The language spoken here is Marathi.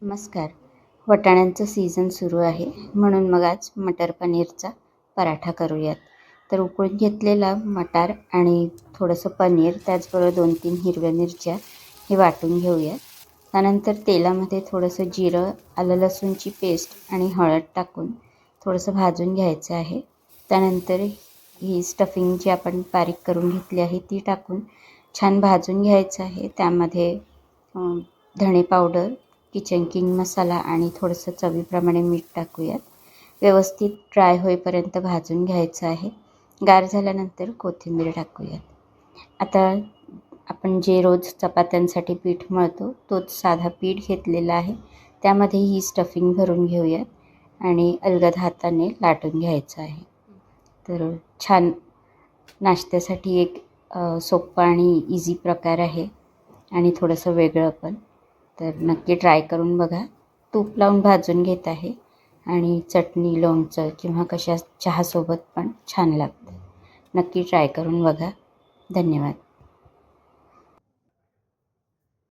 नमस्कार. वाटाण्यांचं सीझन सुरू आहे म्हणून मग आज मटर पनीरचा पराठा करूयात. तर उकळून घेतलेला मटार आणि थोडंसं पनीर त्याचबरोबर 2-3 हिरव्या मिरच्या हे वाटून घेऊयात. त्यानंतर तेलामध्ये थोडंसं जिरं, आलं लसूणची पेस्ट आणि हळद टाकून थोडंसं भाजून घ्यायचं आहे. त्यानंतर ही स्टफिंग जी आपण बारीक करून घेतली आहे ती टाकून छान भाजून घ्यायचं आहे. त्यामध्ये धणे पावडर, किचन किंग मसाला आणि थोडंसं चवीप्रमाणे मीठ टाकूयात. व्यवस्थित ड्राय होईपर्यंत भाजून घ्यायचं आहे. गार झाल्यानंतर कोथिंबीर टाकूयात. आता आपण जे रोज चपात्यांसाठी पीठ मळतो तोच साधा पीठ घेतलेला आहे. त्यामध्ये ही स्टफिंग भरून घेऊयात आणि अलगद हाताने लाटून घ्यायचं आहे. तर छान नाश्त्यासाठी एक सोपा आणि इझी प्रकार आहे आणि थोडंसं वेगळं पण. तर नक्की ट्राय करून बघा. तूप लावून भाजून घेत आहे आणि चटणी, लोणचं किंवा चहासोबत पण छान लागतं. नक्की ट्राय करून बघा. धन्यवाद.